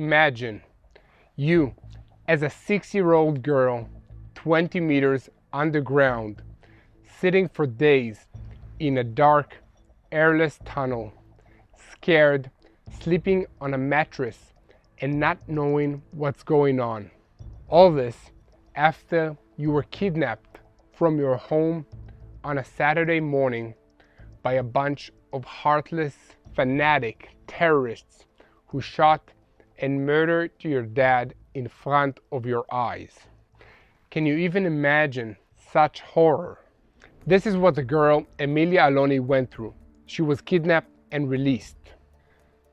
imagine you as a 6-year-old girl, 20 meters underground, sitting for days in a dark, airless tunnel, scared, sleeping on a mattress, and not knowing what's going on. All this after you were kidnapped from your home on a Saturday morning by a bunch of heartless, fanatic terrorists who shot and murdered your dad in front of your eyes. Can you even imagine such horror? This is what the girl Emilia Aloni went through. She was kidnapped and released.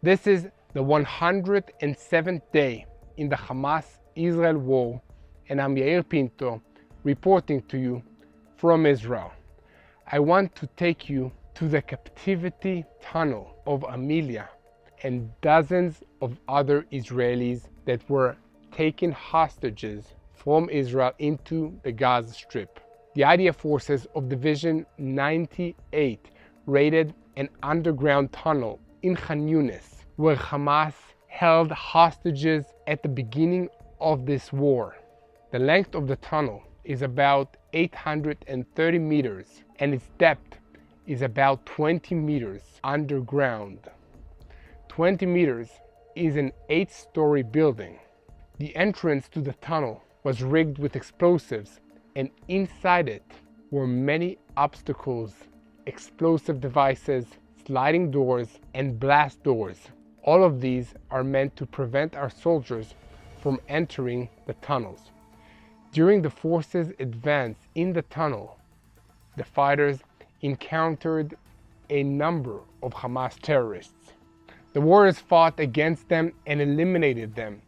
This is the 107th day in the Hamas-Israel war, and I'm Yair Pinto reporting to you from Israel. I want to take you to the captivity tunnel of Emilia and dozens of other Israelis that were taken hostages from Israel into the Gaza Strip. The IDF forces of Division 98 raided an underground tunnel in Khan Yunis, where Hamas held hostages at the beginning of this war. The length of the tunnel is about 830 meters, and its depth is about 20 meters underground. 20 meters is an 8-story building. The entrance to the tunnel was rigged with explosives, and inside it were many obstacles, explosive devices, sliding doors, and blast doors. All of these are meant to prevent our soldiers from entering the tunnels. During the forces' advance in the tunnel, the fighters encountered a number of Hamas terrorists. The warriors fought against them and eliminated them.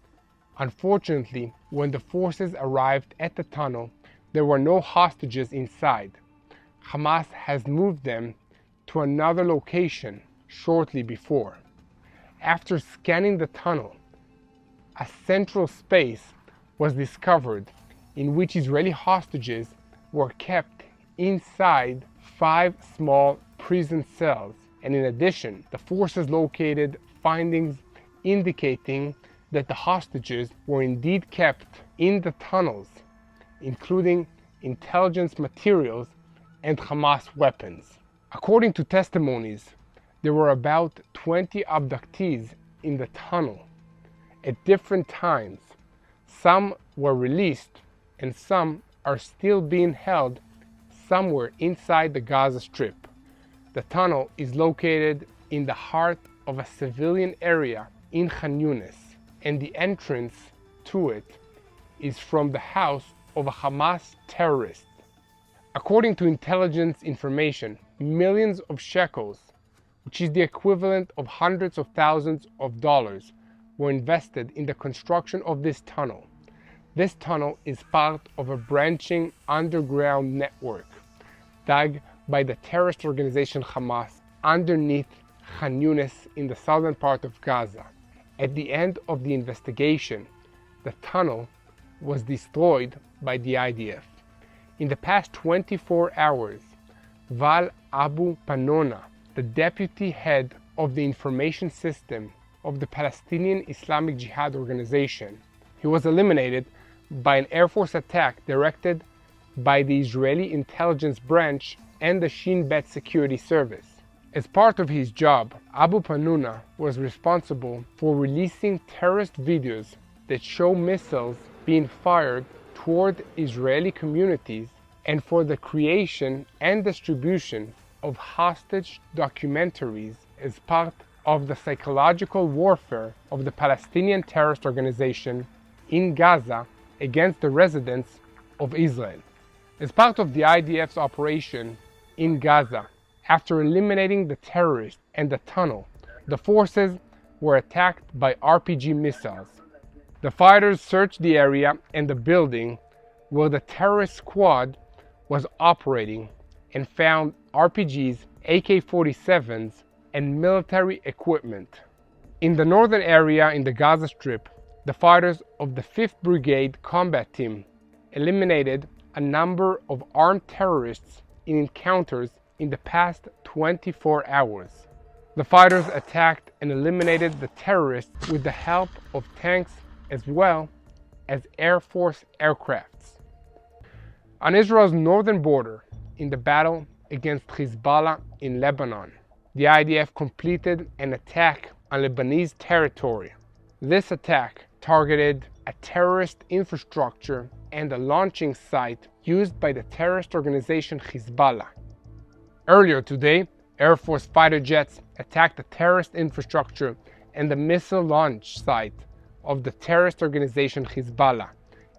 Unfortunately, when the forces arrived at the tunnel, there were no hostages inside. Hamas has moved them to another location shortly before. After scanning the tunnel, a central space was discovered in which Israeli hostages were kept inside 5 small prison cells, and in addition, the forces located findings indicating that the hostages were indeed kept in the tunnels, including intelligence materials and Hamas weapons. According to testimonies, there were about 20 abductees in the tunnel at different times. Some were released and some are still being held somewhere inside the Gaza Strip. The tunnel is located in the heart of a civilian area in Khan Yunis, and the entrance to it is from the house of a Hamas terrorist. According to intelligence information, millions of shekels, which is the equivalent of hundreds of thousands of dollars, were invested in the construction of this tunnel. This tunnel is part of a branching underground network dug by the terrorist organization Hamas underneath Khan Yunis in the southern part of Gaza. At the end of the investigation, the tunnel was destroyed by the IDF. In the past 24 hours, Val Abu Panona, the deputy head of the information system of the Palestinian Islamic Jihad organization, he was eliminated by an Air Force attack directed by the Israeli intelligence branch and the Shin Bet security service. As part of his job, Abu Panuna was responsible for releasing terrorist videos that show missiles being fired toward Israeli communities and for the creation and distribution of hostage documentaries as part of the psychological warfare of the Palestinian terrorist organization in Gaza against the residents of Israel. As part of the IDF's operation in Gaza, after eliminating the terrorists and the tunnel, the forces were attacked by RPG missiles. The fighters searched the area and the building where the terrorist squad was operating and found RPGs, AK-47s, and military equipment. In the northern area in the Gaza Strip, the fighters of the 5th Brigade Combat Team eliminated a number of armed terrorists in encounters in the past 24 hours. The fighters attacked and eliminated the terrorists with the help of tanks as well as Air Force aircrafts. On Israel's northern border, in the battle against Hezbollah in Lebanon, the IDF completed an attack on Lebanese territory. This attack targeted a terrorist infrastructure and a launching site used by the terrorist organization Hezbollah. Earlier today, Air Force fighter jets attacked the terrorist infrastructure and the missile launch site of the terrorist organization Hezbollah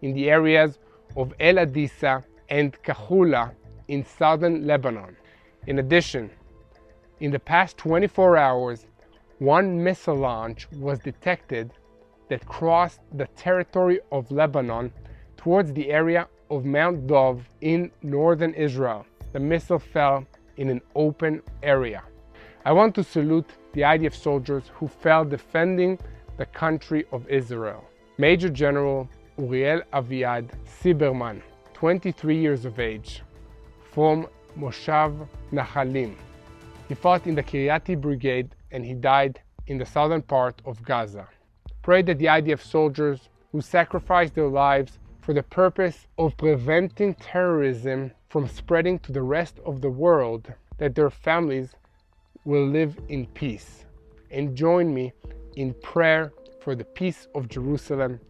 in the areas of El Adissa and Kahula in southern Lebanon. In addition, in the past 24 hours, one missile launch was detected that crossed the territory of Lebanon towards the area of Mount Dov in northern Israel. The missile fell in an open area. I want to salute the IDF soldiers who fell defending the country of Israel. Major General Uriel Aviad Siberman, 23 years of age, from Moshav Nahalim. He fought in the Kiryati Brigade and he died in the southern part of Gaza. Pray that the IDF soldiers who sacrificed their lives for the purpose of preventing terrorism from spreading to the rest of the world, that their families will live in peace. And join me in prayer for the peace of Jerusalem.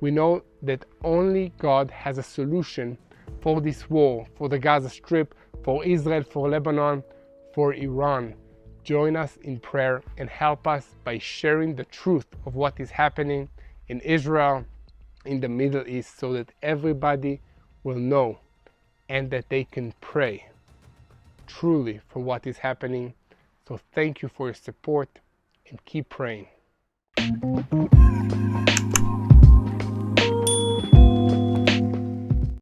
We know that only God has a solution for this war, for the Gaza Strip, for Israel, for Lebanon, for Iran. Join us in prayer and help us by sharing the truth of what is happening in Israel, in the Middle East, so that everybody will know and that they can pray truly for what is happening. So thank you for your support and keep praying.